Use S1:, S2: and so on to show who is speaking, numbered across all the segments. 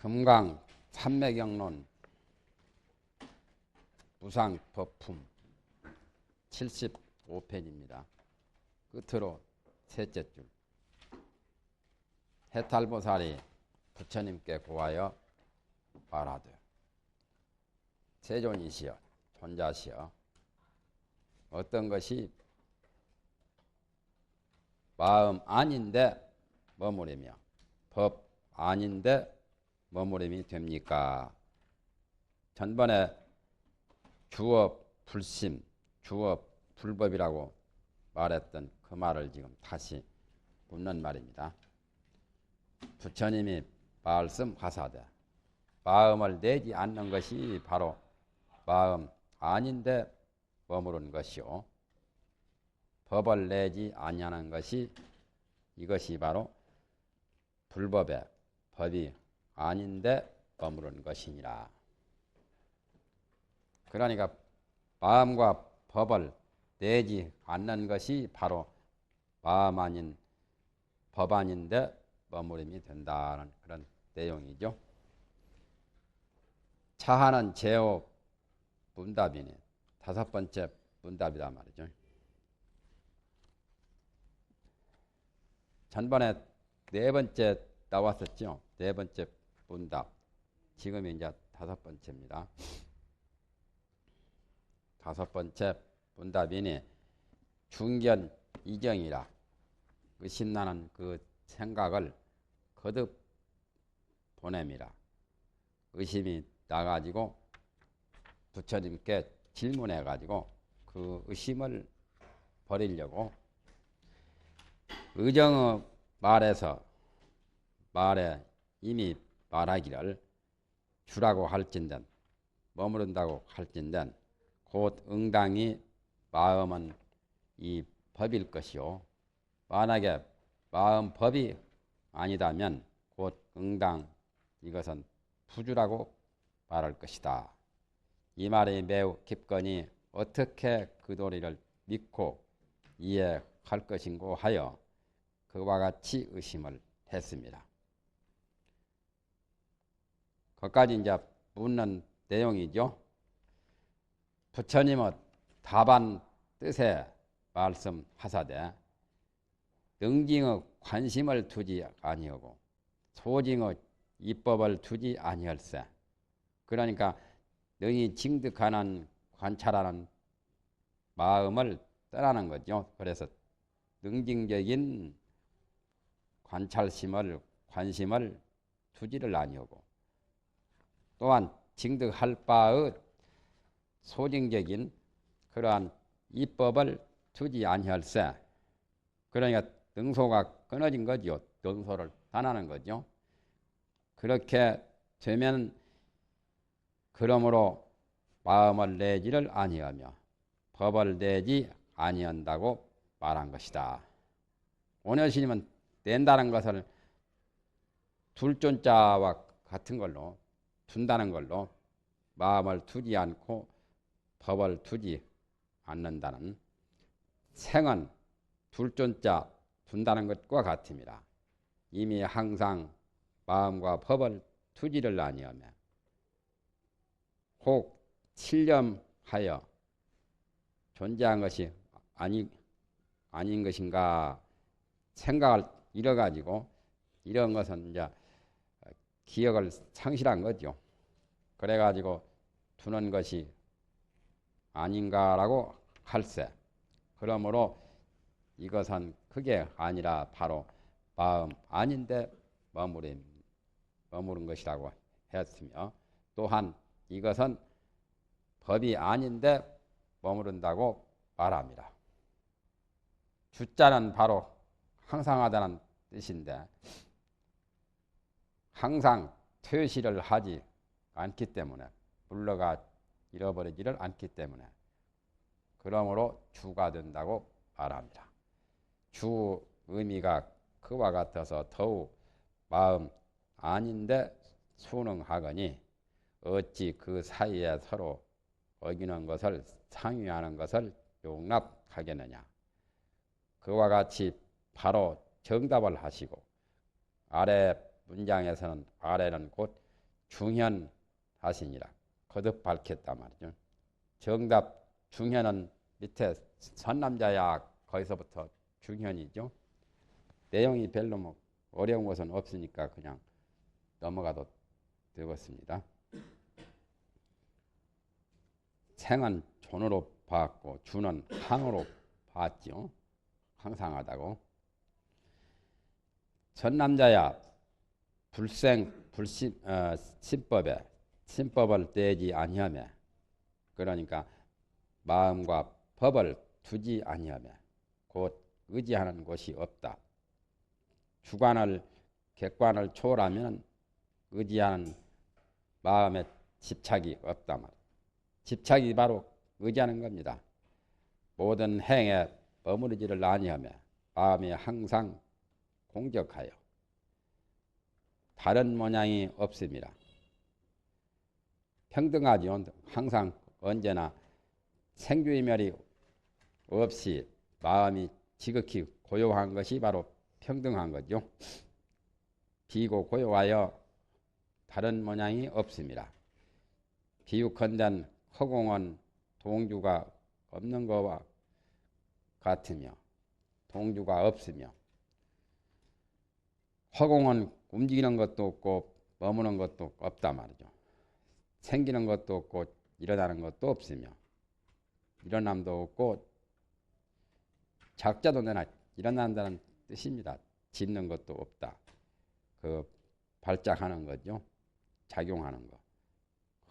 S1: 금강 삼매경론 무상법품 75편입니다. 끝으로 셋째 줄. 해탈보살이 부처님께 고하여 말하되 세존이시여 존자시여 어떤 것이 마음 아닌데 머무르며 법 아닌데 머무름이 됩니까? 전번에 주업 불심, 주업 불법이라고 말했던 그 말을 지금 다시 묻는 말입니다. 부처님이 말씀하사되 마음을 내지 않는 것이 바로 마음 아닌데 머무른 것이요 법을 내지 아니하는 것이 이것이 바로 불법의 법이 아닌데 머무른 것이니라. 그러니까 마음과 법을 내지 않는 것이 바로 마음 아닌 법 아닌데 머무름이 된다는 그런 내용이죠. 차하는 제오 문답이니 다섯 번째 문답이란 말이죠. 전번에 네 번째 나왔었죠. 네 번째 문답. 지금 이제 다섯 번째입니다. 다섯 번째 문답이니 중견 이정이라 의심나는 그 생각을 거듭 보냄이라. 의심이 나가지고 부처님께 질문해가지고 그 의심을 버리려고 의정의 말에 이미 말하기를 주라고 할진된 머무른다고 할진된 곧 응당이 마음은 이 법일 것이요 만약에 마음 법이 아니다면 곧 응당 이것은 부주라고 말할 것이다. 이 말이 매우 깊거니 어떻게 그 도리를 믿고 이해할 것인고 하여 그와 같이 의심을 했습니다. 거기까지 이제 묻는 내용이죠. 부처님은 답안 뜻에 말씀하사되 능징의 관심을 두지 아니하고 소징의 이법을 두지 아니할세. 그러니까 능히 징득하는 관찰하는 마음을 떠나는 거죠. 그래서 능징적인 관찰심을 관심을 두지를 아니하고 또한 징득할 바의 소징적인 그러한 이법을 두지 아니할세. 그러니까 능소가 끊어진 거죠. 능소를 단하는 거죠. 그렇게 되면 그러므로 마음을 내지를 아니하며 법을 내지 아니한다고 말한 것이다. 오늘 스님은 낸다는 것을 둘존자와 같은 걸로 둔다는 걸로 마음을 두지 않고 법을 두지 않는다는 생은 둘존자 둔다는 것과 같습니다. 이미 항상 마음과 법을 두지를 아니하며 혹 칠념하여 존재한 것이 아닌 것인가 생각을 잃어가지고 이런 것은 이제 기억을 상실한 거죠. 그래가지고 두는 것이 아닌가라고 할세. 그러므로 이것은 그게 아니라 바로 마음 아닌데 머무른 것이라고 했으며 또한 이것은 법이 아닌데 머무른다고 말합니다. 주자는 바로 항상하다는 뜻인데 항상 퇴시를 하지 않기 때문에 물러가 잃어버리지를 않기 때문에 그러므로 주가 된다고 말합니다. 주 의미가 그와 같아서 더욱 마음 아닌데 순응하거니 어찌 그 사이에 서로 어기는 것을 상위하는 것을 용납하겠느냐. 그와 같이 바로 정답을 하시고 아래 문장에서는 아래는 곧 중현하시니라. 거듭 밝혔단 말이죠. 정답 중현은 밑에 선남자야 거기서부터 중현이죠. 내용이 별로 뭐 어려운 것은 없으니까 그냥 넘어가도 되겠습니다. 생은 존으로 봤고 주는 항으로 봤죠. 항상하다고. 선남자야 불생 신법을 떼지 아니하며, 그러니까 마음과 법을 두지 아니하며 곧 의지하는 곳이 없다. 주관을 객관을 초월하면 의지하는 마음에 집착이 없다 말. 집착이 바로 의지하는 겁니다. 모든 행에 머무르지를 아니하며 마음이 항상 공적하여 다른 모양이 없습니다. 평등하지요. 항상 언제나 생주의멸이 없이 마음이 지극히 고요한 것이 바로 평등한 거죠. 비고 고요하여 다른 모양이 없습니다. 비유컨대 허공은 동주가 없는 것과 같으며 동주가 없으며, 허공은 움직이는 것도 없고 머무는 것도 없단 말이죠. 생기는 것도 없고 일어나는 것도 없으며, 일어남도 없고 작자도 내나 일어난다는 뜻입니다. 짓는 것도 없다. 그 발작하는 거죠. 작용하는 거.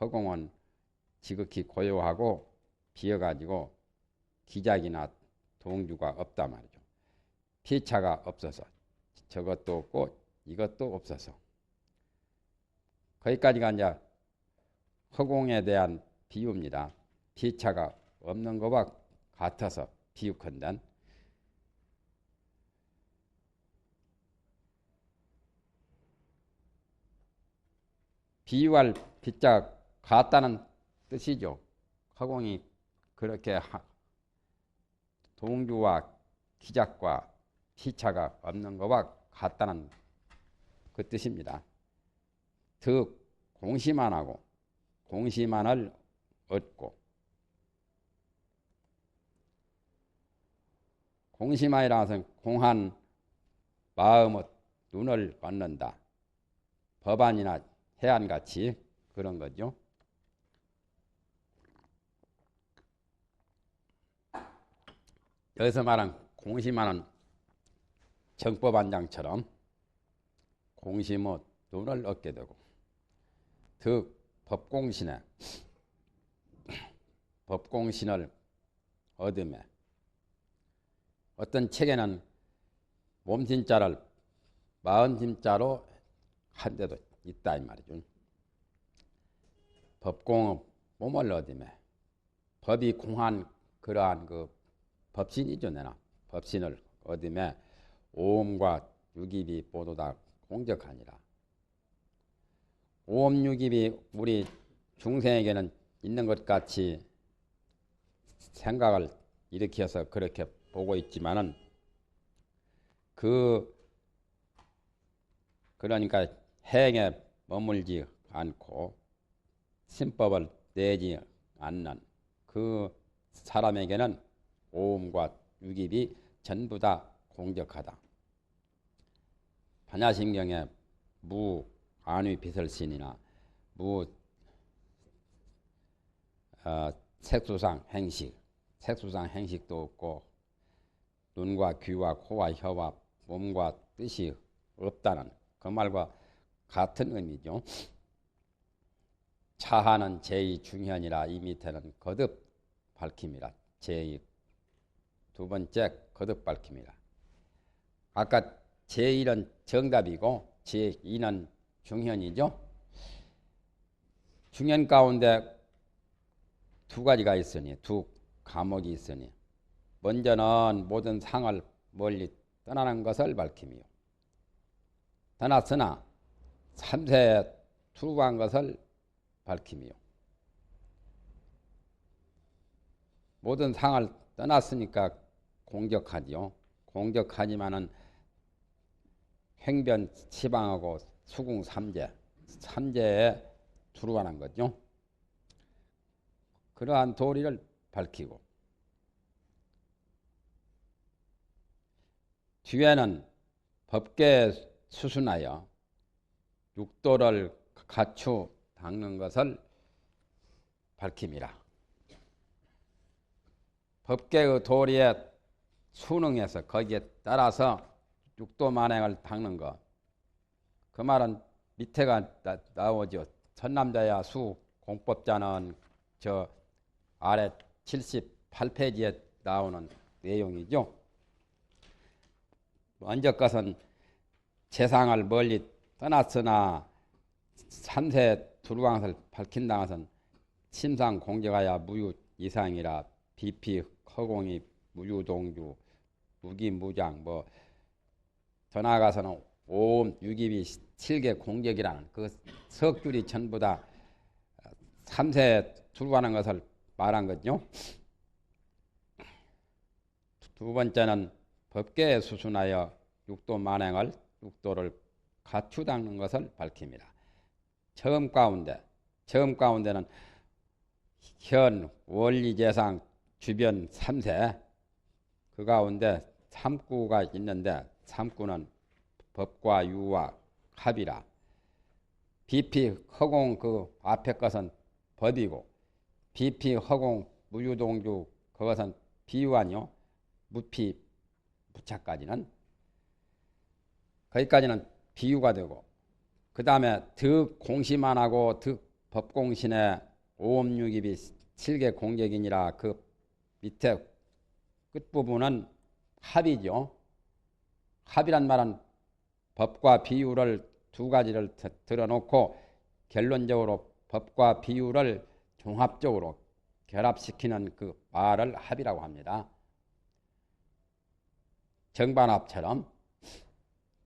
S1: 허공은 지극히 고요하고 비어가지고 기작이나 동주가 없단 말이죠. 피차가 없어서 저것도 없고 이것도 없어서. 거기까지가 이제 허공에 대한 비유입니다. 피차가 없는 것과 같아서 비유컨대 비유할 피자 같다는 뜻이죠. 허공이 그렇게 동주와 기작과 피차가 없는 것과 같다는 그 뜻입니다. 더 공심만 하고 공심만을 얻고, 공심만이라서 공한 마음의 눈을 얻는다. 법안이나 해안같이 그런 거죠. 여기서 말한 공심하는 정법안장처럼 공심의 눈을 얻게 되고, 더 법공신을 얻으며, 어떤 책에는 몸심자를 마흔심자로 한 데도 있다 이 말이죠. 법공의 몸을 얻으며, 법이 공한 그러한 그 법신이죠. 내나 법신을 얻으며 오음과 육입이 모두 다 공적하니라. 오음 육입이 우리 중생에게는 있는 것 같이 생각을 일으켜서 그렇게 보고 있지만은 그러니까 행에 머물지 않고 신법을 내지 않는 그 사람에게는 오음과 육입이 전부 다 공적하다. 반야심경에 무 안위 비설신이나 무 색수상 행식도 없고 눈과 귀와 코와 혀와 몸과 뜻이 없다는 그 말과 같은 의미죠. 차하는 제2중현이라 이 밑에는 거듭 밝힙니다. 제2 두 번째 거듭 밝힙니다. 아까 제1은 정답이고 제2는 중현이죠. 중현 가운데 두 가지가 있으니, 두 과목이 있으니, 먼저는 모든 상을 멀리 떠나는 것을 밝히며, 떠났으나 삼세에 투구한 것을 밝히며, 모든 상을 떠났으니까 공적하지요. 공적하지만은 횡변 치방하고 수궁 삼재 삼재에 들어가는 거죠. 그러한 도리를 밝히고 뒤에는 법계에 수순하여 육도를 갖추 닦는 것을 밝힙니다. 법계의 도리에 순응해서 거기에 따라서 육도 만행을 닦는 것. 그 말은 밑에가 나오죠. 천남자야 수 공법자는 저 아래 78페이지에 나오는 내용이죠. 먼저 것은 재상을 멀리 떠났으나 삼세 두루강을 밝힌다 것은 심상 공격하여 무유 이상이라 비피 허공이 무유동주 무기무장 뭐 더 나아가서는 오음 유기비 7개 공격이라는 그 석줄이 전부 다 삼세 두루하는 것을 말한 거죠. 두 번째는 법계에 수순하여 육도 만행을 육도를 갖추 닦는 것을 밝힙니다. 처음 가운데는 현 원리재상 주변 3세 그 가운데 3구가 있는데 3구는 법과 유와 합이라. 비피 허공 그 앞에 것은 법이고 비피 허공 무유동주 그것은 비유하뇨. 무피 무차까지는 거기까지는 비유가 되고 그 다음에 득 공시만 하고 득 법공신의 오음육입이 7개 공격이니라 그 밑에 끝부분은 합이죠. 합이란 말은 법과 비유를 두 가지를 들어놓고 결론적으로 법과 비유를 종합적으로 결합시키는 그 말을 합이라고 합니다. 정반합처럼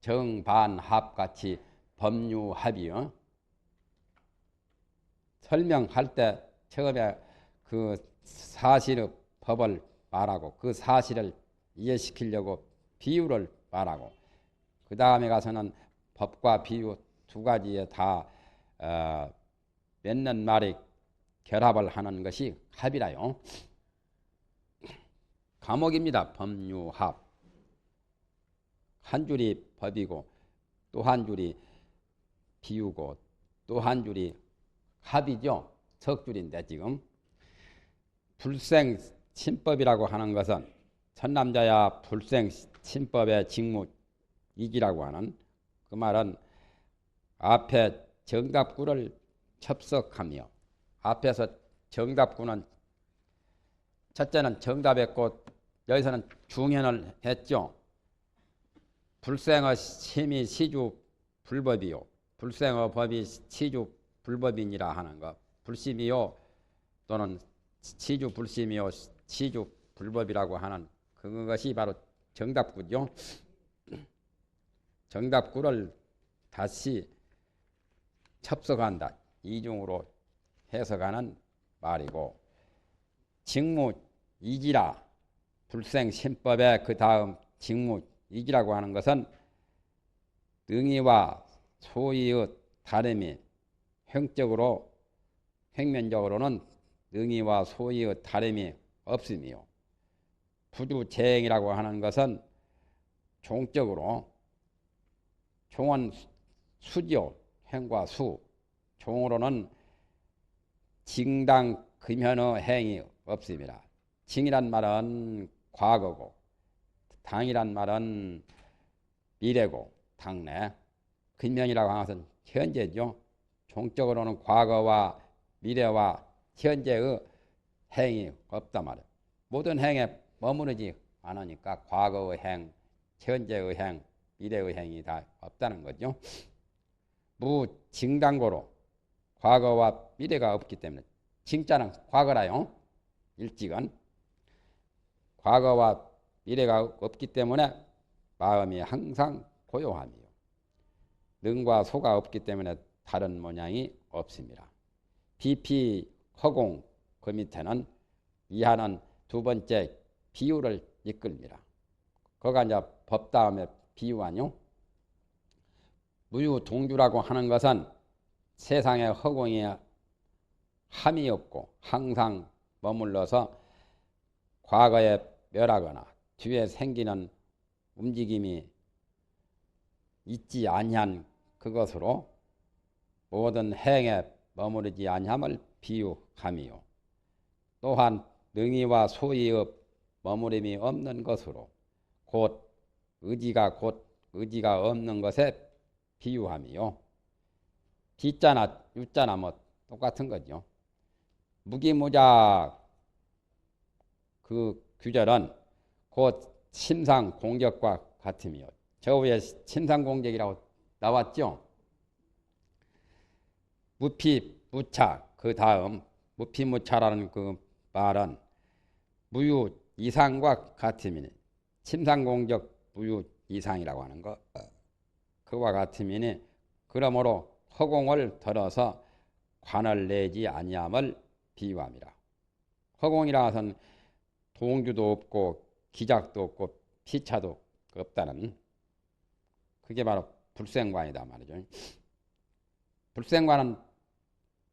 S1: 정반합같이 법유합이요. 설명할 때 처음에 그 사실의 법을 말하고 그 사실을 이해시키려고 비유를 말하고 그 다음에 가서는 법과 비유 두 가지에 다 맺는 말이 결합을 하는 것이 합이라요. 과목입니다. 법유합. 한 줄이 법이고 또 한 줄이 비유고 또 한 줄이 합이죠. 석줄인데 지금 불생 신법이라고 하는 것은 천남자야 불생 신법의 직무 이기라고 하는 그 말은 앞에 정답구를 첩석하며 앞에서 정답구는 첫째는 정답했고 여기서는 중현을 했죠. 불생의 심이 시주 불법이요. 불생의 법이 시주 불법이니라 하는 것. 불심이요 또는 시주 불심이요 시주 불법이라고 하는 그것이 바로 정답구죠. 정답구를 다시 첩석한다. 이중으로 해석하는 말이고 직무 이지라 불생 신법의 그 다음 직무 이지라고 하는 것은 능의와 소의의 다름이 형적으로 횡면적으로는 능의와 소의의 다름이 없으며 부주재행이라고 하는 것은 종적으로 종은 수지요. 행과 수. 종으로는 징당 금현의 행이 없습니다. 징이란 말은 과거고 당이란 말은 미래고 당내 금현이라고 하는 것은 현재죠. 종적으로는 과거와 미래와 현재의 행이 없단 말이에요. 모든 행에 머무르지 않으니까 과거의 행, 현재의 행, 미래의 행이 다 없다는 거죠. 무징당고로 과거와 미래가 없기 때문에 징자는 과거라요. 일찍은 과거와 미래가 없기 때문에 마음이 항상 고요함이요. 능과 소가 없기 때문에 다른 모양이 없습니다. 비피 허공 그 밑에는 이하는 두 번째 비유를 이끌니다. 거가 이제 법 다음에 비유 아니요. 무유동주라고 하는 것은 세상에 허공이 함이 없고 항상 머물러서 과거에 멸하거나 뒤에 생기는 움직임이 있지 아니한 그것으로 모든 행에 머무르지 아니함을 비유함이요. 또한 능이와 소위의 머무림이 없는 것으로 곧 의지가 없는 것에 비유함이요. D자나 U자나 뭐 똑같은 거죠. 무기무작 그 규절은 곧 침상 공격과 같으며, 저 위에 침상 공격이라고 나왔죠. 무피무차, 그 다음 무피무차라는 그 말은 무유 이상과 같으니, 침상 공격 무유 이상이라고 하는 거 그와 같으니, 그러므로 허공을 들어서 관을 내지 아니함을 비유함이라. 허공이라 것은 동주도 없고 기작도 없고 피차도 없다는, 그게 바로 불생관이다 말이죠. 불생관은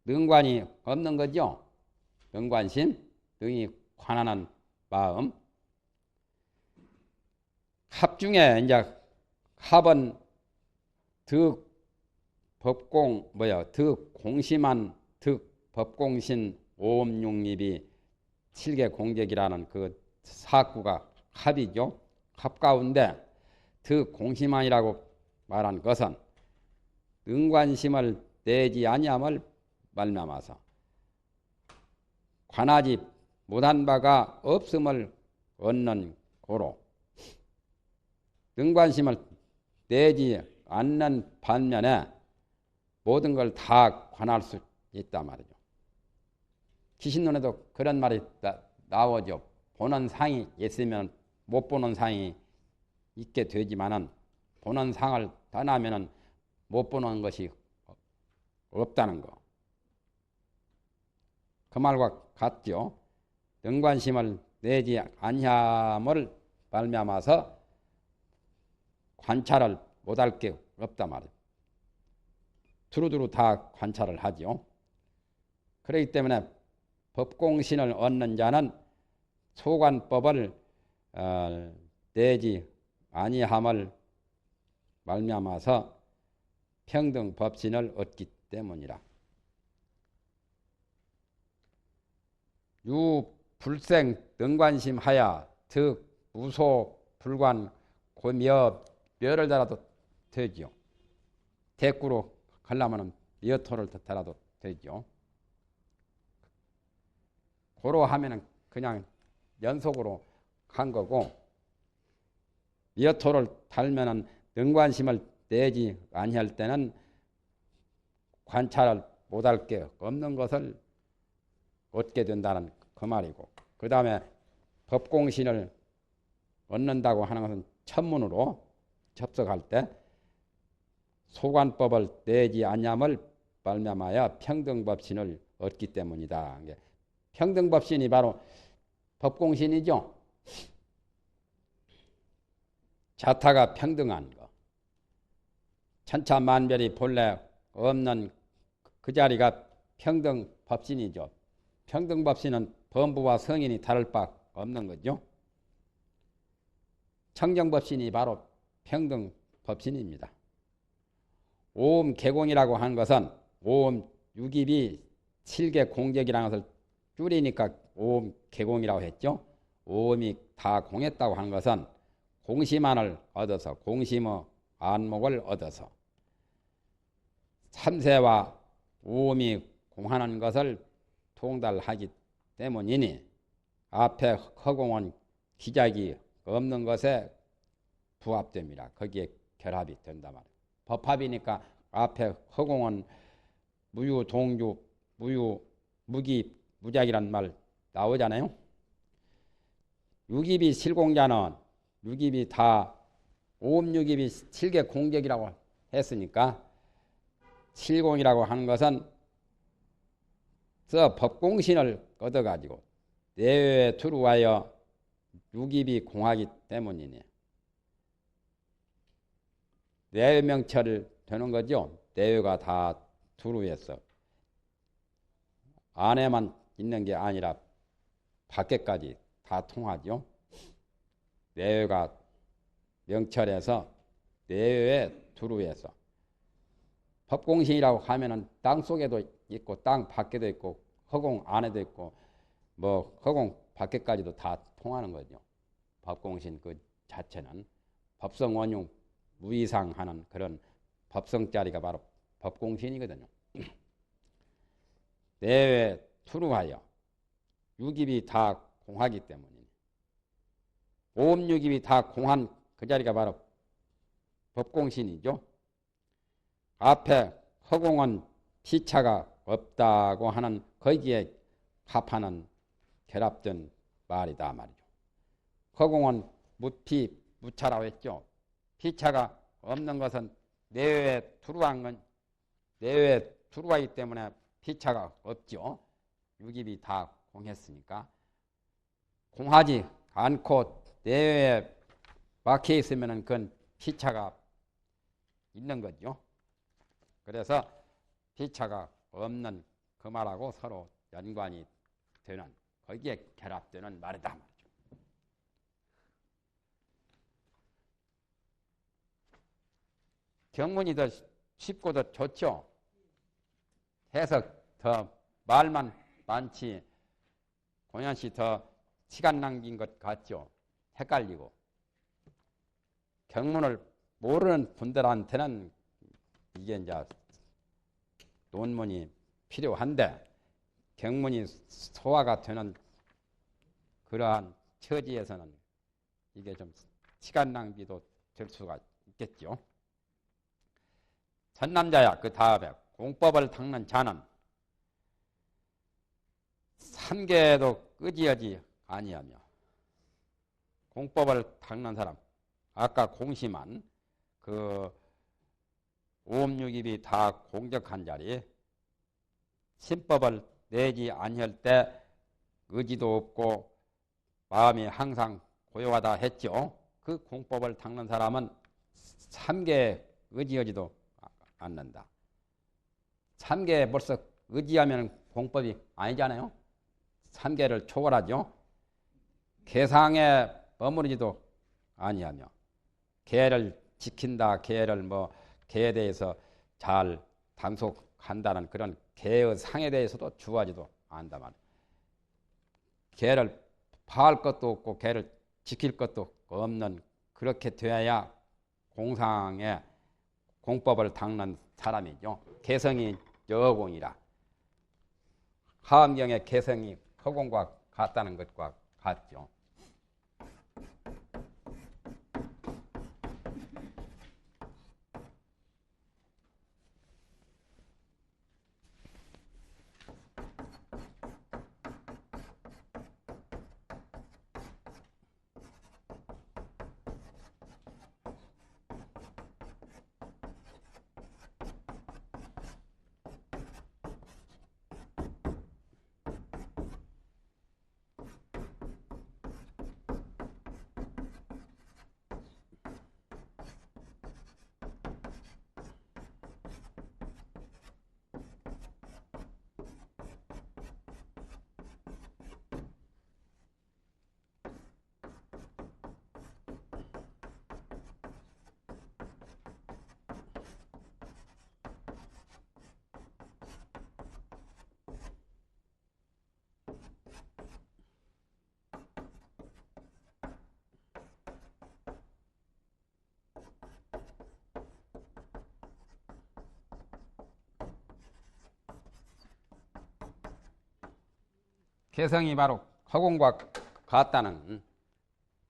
S1: 능관이 없는 거죠. 능관심, 능이 관하는 마음. 합 중에 이제 합은 득공심한 득법공신 오음육립이 칠계공격이라는 그 사구가 합이죠. 합 가운데 득공심한이라고 말한 것은 능관심을 내지 아니함을 말미암아서 관하지 못한 바가 없음을 얻는 고로, 능관심을 내지 않는 반면에 모든 걸 다 관할 수 있단 말이죠. 기신론에도 그런 말이 나오죠. 보는 상이 있으면 못 보는 상이 있게 되지만은, 보는 상을 떠나면은 못 보는 것이 없다는 거. 그 말과 같죠. 능관심을 내지 아니함을 말미암아서 관찰을 못할 게 없단 말이에요. 두루두루 다 관찰을 하죠. 그렇기 때문에 법공신을 얻는 자는 소관법을 내지 아니함을 말미암아서 평등법신을 얻기 때문이라. 유불생 능관심하야 득 무소 불관 고며 멸을 달아도 되죠. 대꾸로 가려면 미어토를 달아도 되죠. 고로 하면은 그냥 연속으로 간 거고, 미어토를 달면은 능관심을 내지 아니할 때는 관찰을 못할 게 없는 것을 얻게 된다는 그 말이고, 그 다음에 법공신을 얻는다고 하는 것은 천문으로 접속할 때 소관법을 내지 아니함을 말미암아야 평등법신을 얻기 때문이다. 평등법신이 바로 법공신이죠. 자타가 평등한 거, 천차만별이 본래 없는 그 자리가 평등법신이죠. 평등법신은 범부와 성인이 다를 바 없는 거죠. 청정법신이 바로 평등법신입니다. 오음 개공이라고 하는 것은 오음 유깁이 7개 공격이라는 것을 줄이니까 오음 개공이라고 했죠. 오음이 다 공했다고 하는 것은 공심안을 얻어서, 공심의 안목을 얻어서 삼세와 오음이 공하는 것을 통달하기 때문이니, 앞에 허공은 기작이 없는 것에 부합됩니다. 거기에 결합이 된다 말이에요. 법합이니까 앞에 허공은 무유 동주 무유 무기 무작이란 말 나오잖아요. 유깁이 실공자는 유깁이 다 오음유깁이 7개 공격이라고 했으니까, 실공이라고 하는 것은 법공신을 얻어가지고 내외에 들어와야 유깁이 공하기 때문이니 내외명철을 되는 거죠. 내외가 다 두루에서 안에만 있는 게 아니라 밖에까지 다 통하죠. 내외가 명철해서 내외 두루에서 법공신이라고 하면은 땅 속에도 있고 땅 밖에도 있고 허공 안에도 있고 뭐 허공 밖에까지도 다 통하는 거죠. 법공신 그 자체는 법성원용 무이상하는 그런 법성자리가 바로 법공신이거든요. 내외 투루하여 육입이 다 공하기 때문이니 오음육입이 다 공한 그 자리가 바로 법공신이죠. 앞에 허공은 피차가 없다고 하는 거기에 합하는 결합된 말이다 말이죠. 허공은 무피 무차라고 했죠. 피차가 없는 것은 내외에 두루한 건 내외에 두루하기 때문에 피차가 없죠. 육입이 다 공했으니까 공하지 않고 내외에 막혀 있으면은 그건 피차가 있는 거죠. 그래서 피차가 없는 그 말하고 서로 연관이 되는 거기에 결합되는 말이다 말이죠. 경문이 더 쉽고 더 좋죠. 해석 더 말만 많지 공연시 더 시간 낭비인 것 같죠. 헷갈리고 경문을 모르는 분들한테는 이게 이제 논문이 필요한데 경문이 소화가 되는 그러한 처지에서는 이게 좀 시간 낭비도 될 수가 있겠죠. 전남자야 그 다음에 공법을 닦는 자는 산계도 끄지어지 아니하며 공법을 닦는 사람 아까 공심한 그 오음육입이 다 공적한 자리 신법을 내지 아니할 때 의지도 없고 마음이 항상 고요하다 했죠. 그 공법을 닦는 사람은 삼계에 의지하지도 않는다. 삼계에 벌써 의지하면 공법이 아니잖아요. 삼계를 초월하죠. 계상에 머무르지도 아니하며 계를 지킨다. 계를 뭐 계에 대해서 잘 단속한다는 그런 계의 상에 대해서도 주하지도 않다 말이야. 계를 파할 것도 없고 계를 지킬 것도 없는 그렇게 되어야 공상에 공법을 닦는 사람이죠. 개성이 여공이라 하엄경의 개성이 허공과 같다는 것과 같죠. 개성이 바로 허공과 같다는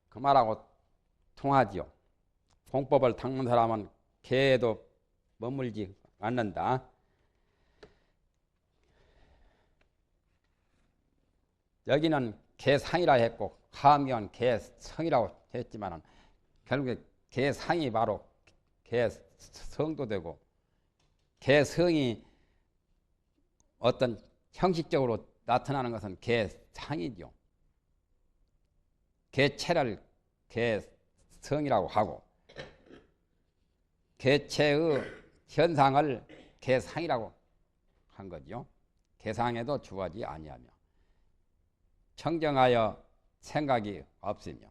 S1: 그 말하고 통하지요. 공법을 닦는 사람은 개에도 머물지 않는다. 여기는 개상이라 했고 하암경은 개성이라고 했지만 결국에 개상이 바로 개성도 되고 개성이 어떤 형식적으로 나타나는 것은 개상이죠. 개체를 개성이라고 하고 개체의 현상을 개상이라고 한 거죠. 개상에도 주어지 아니하며 청정하여 생각이 없으며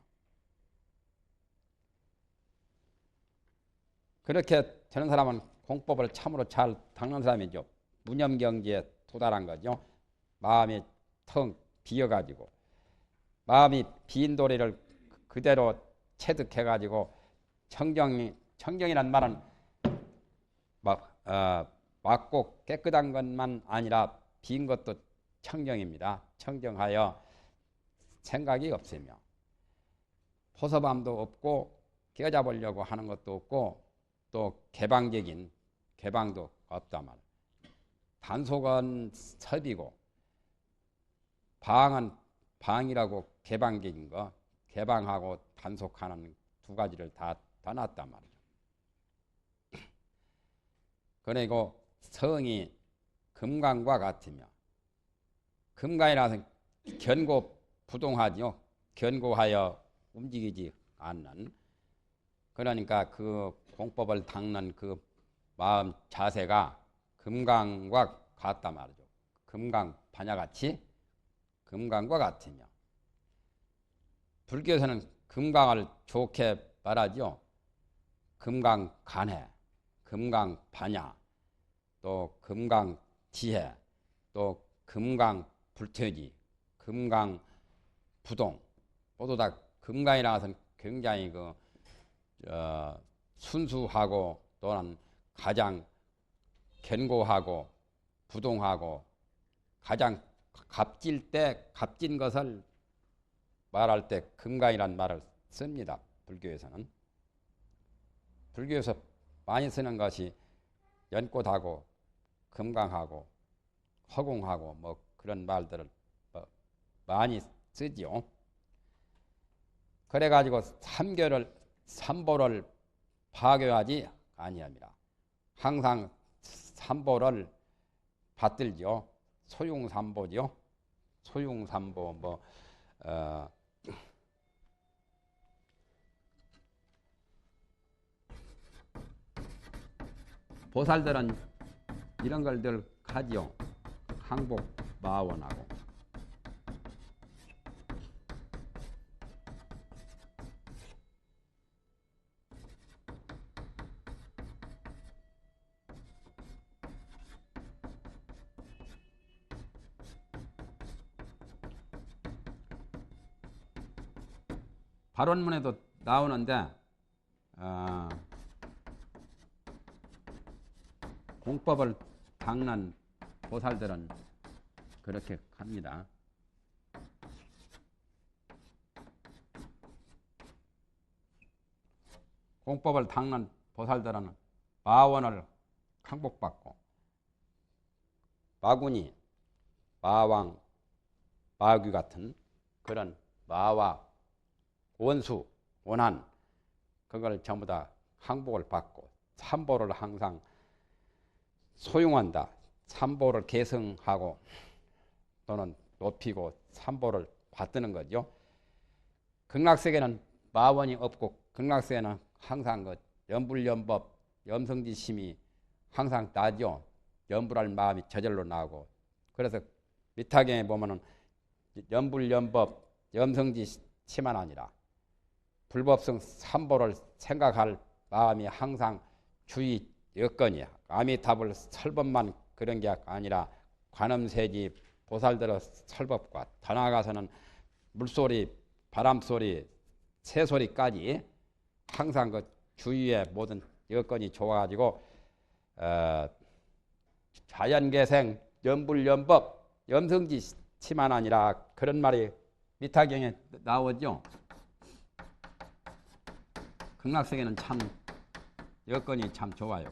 S1: 그렇게 되는 사람은 공법을 참으로 잘 닦는 사람이죠. 무념경지에 도달한 거죠. 마음이 텅 비어가지고 마음이 빈 도리를 그대로 체득해가지고 청정이란 말은 맑고 깨끗한 것만 아니라 빈 것도 청정입니다. 청정하여 생각이 없으며 포섭함도 없고 껴잡으려고 하는 것도 없고 또 개방도 없다 말. 단속은 섭이고 방이라고 개방적인 거 개방하고 단속하는 두 가지를 다 놨단 말이죠. 그리고 성이 금강과 같으며 금강이라서 견고부동하죠. 견고하여 움직이지 않는 그러니까 그 공법을 닦는 그 마음 자세가 금강과 같단 말이죠. 금강 반야같이 금강과 같으며 불교에서는 금강을 좋게 말하죠. 금강간해, 금강반야, 또 금강지혜, 또 금강불퇴지, 금강부동 모두 다 금강이라서 굉장히 순수하고 또는 가장 견고하고 부동하고 가장 값진 것을 말할 때 금강이란 말을 씁니다. 불교에서는. 불교에서 많이 쓰는 것이 연꽃하고 금강하고 허공하고 뭐 그런 말들을 많이 쓰지요. 그래가지고 삼보를 파괴하지 아니합니다. 항상 삼보를 받들죠. 소용삼보죠. 소용삼보 보살들은 이런 걸들 하지요. 항복 마원하고 발원문에도 나오는데 공법을 닦는 보살들은 그렇게 합니다. 공법을 닦는 보살들은 마원을 항복받고 마군이 마왕, 마귀 같은 그런 마와 원수, 원한 그걸 전부 다 항복을 받고 삼보를 항상 소용한다. 삼보를 계승하고 또는 높이고 삼보를 받드는 거죠. 극락세계는 마원이 없고 극락세계는 항상 그 염불염법, 염성지심이 항상 나죠. 염불할 마음이 저절로 나고 그래서 미타경에 보면은 염불염법, 염성지심만 아니라 불법성 삼보를 생각할 마음이 항상 주의 여건이야. 아미타불 설법만 그런 게 아니라 관음세지 보살들의 설법과 더 나아가서는 물소리, 바람소리, 새소리까지 항상 그 주위의 모든 여건이 좋아가지고 자연계생, 염불염법, 염성지치만 아니라 그런 말이 미타경에 나오죠. 극락세계는 참 여건이 참 좋아요.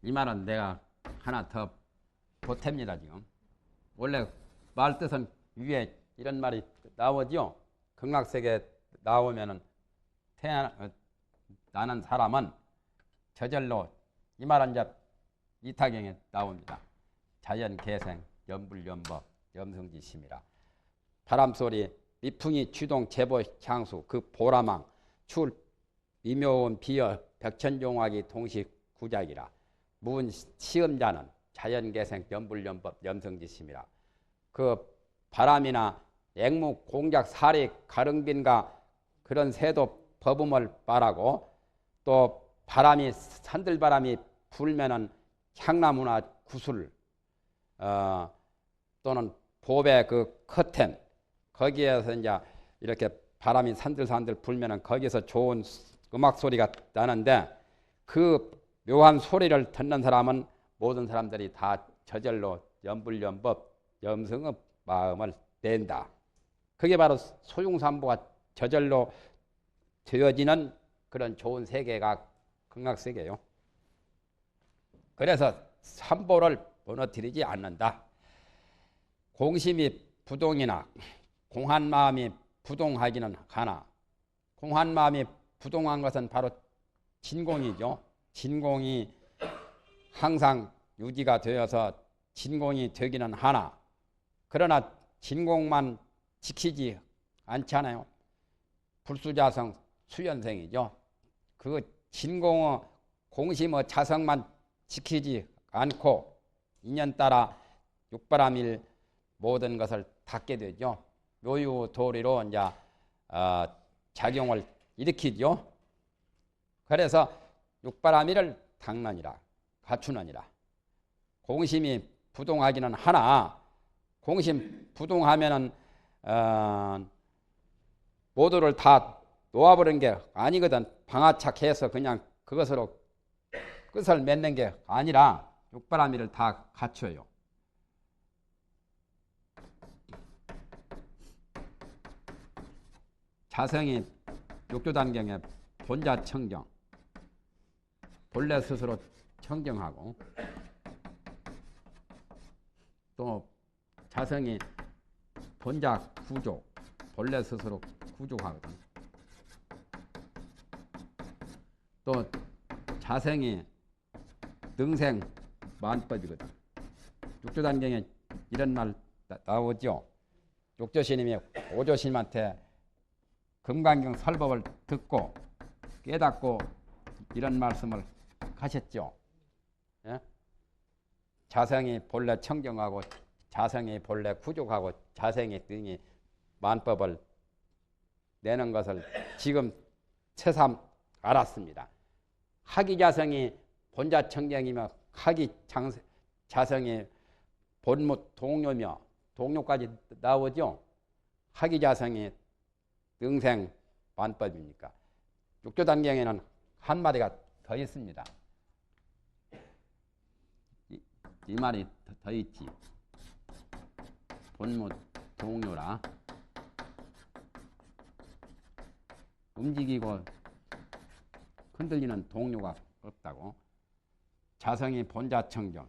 S1: 이 말은 내가 하나 더 보탭니다. 지금 원래 말 뜻은 위에 이런 말이 나오죠. 극락세계에 나오면은 나는 사람은 저절로 이 말은 이제 이타경에 나옵니다. 자연 개생 염불염법 염성지심이라 바람소리 미풍이 취동 제보 향수 그 보라망 출 미묘한 비어 백천종화기 동시 구작이라 문 시음자는 자연개생 염불염법 염성지심이라 그 바람이나 앵무 공작 사리 가릉빈과 그런 새도 법음을 말하고 또 바람이 산들바람이 불면은 향나무나 구슬 또는 보배 그 커튼 거기에서 이제 이렇게 바람이 산들산들 불면은 거기서 좋은 음악 소리가 나는데 그 묘한 소리를 듣는 사람은 모든 사람들이 다 저절로 염불염법 염성의 마음을 낸다. 그게 바로 소용삼보가 저절로 되어지는 그런 좋은 세계가 극락세계요. 그래서 삼보를 무너뜨리지 않는다. 공심이 부동이나 공한 마음이 부동하기는 하나 공한 마음이 부동한 것은 바로 진공이죠. 진공이 항상 유지가 되어서 진공이 되기는 하나 그러나 진공만 지키지 않잖아요. 불수자성 수연생이죠. 그 진공의 공심의 자성만 지키지 않고 인연 따라 육바람일 모든 것을 닫게 되죠. 묘유도리로 이제 작용을 일으키죠. 그래서 육바람일을 닦느니라 갖추느니라. 공심이 부동하기는 하나 공심 부동하면은 모두를 다 놓아버린 게 아니거든. 방아착해서 그냥 그것으로 끝을 맺는 게 아니라 육바람일을 다 갖춰요. 자성이 육조단경의 본자 청정 본래 스스로 청정하고 또 자성이 본자 구조 본래 스스로 구족하거든. 또 자성이 능생 만법이거든. 육조단경에 이런 말 나오죠. 육조스님이 오조스님한테 금강경 설법을 듣고 깨닫고 이런 말씀을 하셨죠. 예? 자성이 본래 청정하고 자성이 본래 구족하고 자성이 등이 만법을 내는 것을 지금 새삼 알았습니다. 하기자성이 본자 청정이며 하기자성이 본무 동료며 동료까지 나오죠. 하기자성이 능생 만법입니까? 육조단경에는 한마디가 더 있습니다. 이 말이 더 있지. 본무 동료라 움직이고 흔들리는 동료가 없다고. 자성이 본자 청정,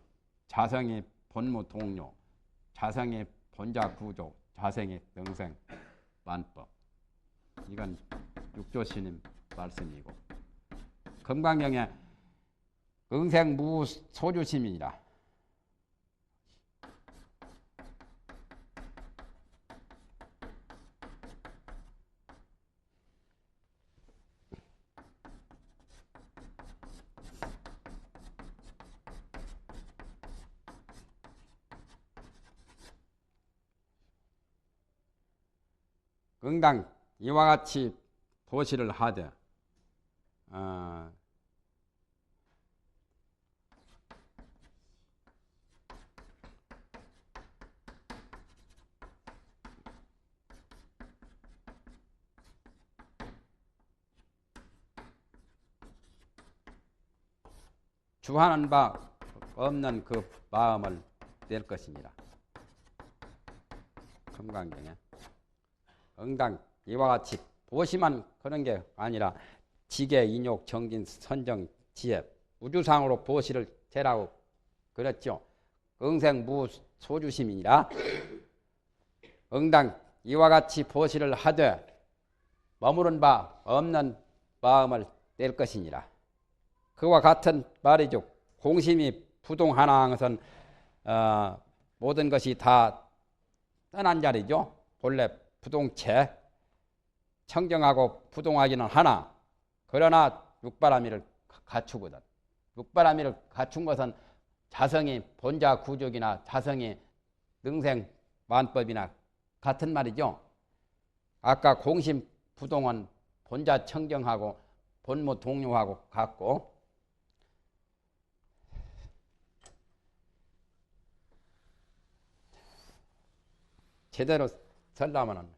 S1: 자성이 본무 동료, 자성이 본자 구조, 자성이 능생 만법. 이건 육조스님 말씀이고 금강경에 응생무 소주심이니라. 응당 이와 같이 보시를 하되 주하는 바 없는 그 마음을 낼 것이니라. 금강경에 응당 이와 같이 보시만 그런 게 아니라 지계, 인욕, 정진, 선정, 지혜 우주상으로 보시를 제라고 그랬죠. 응생무 소주심이니라. 응당 이와 같이 보시를 하되 머무른 바 없는 마음을 낼 것이니라. 그와 같은 말이죠. 공심이 부동하나 것은 모든 것이 다 떠난 자리죠. 본래 부동체 청정하고 부동하기는 하나 그러나 육바라밀을 갖추거든. 육바라밀을 갖춘 것은 자성이 본자 구족이나 자성이 능생 만법이나 같은 말이죠. 아까 공심 부동은 본자 청정하고 본무 동료하고 같고 제대로 설라면은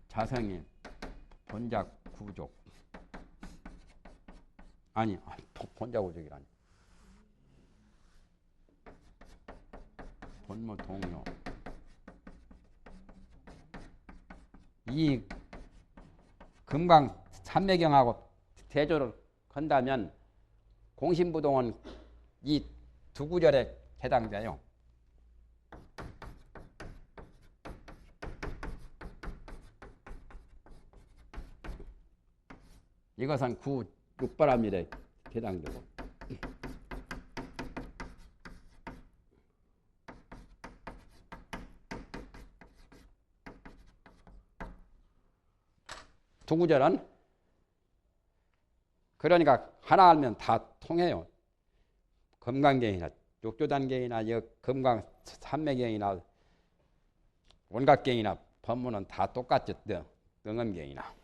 S1: 자성이 본자 구족 아니 본자 구족이라니 본무 동료 이 금강 삼매경하고 대조를 건다면 공심부동은 이 두 구절에 해당돼요. 이것은 구 육바라밀에 해당되고 두 구절은 그러니까 하나 알면 다 통해요. 금강경이나 육조단경이나 금강 삼매경이나 원각경이나 법문은 다 똑같죠. 능엄경이나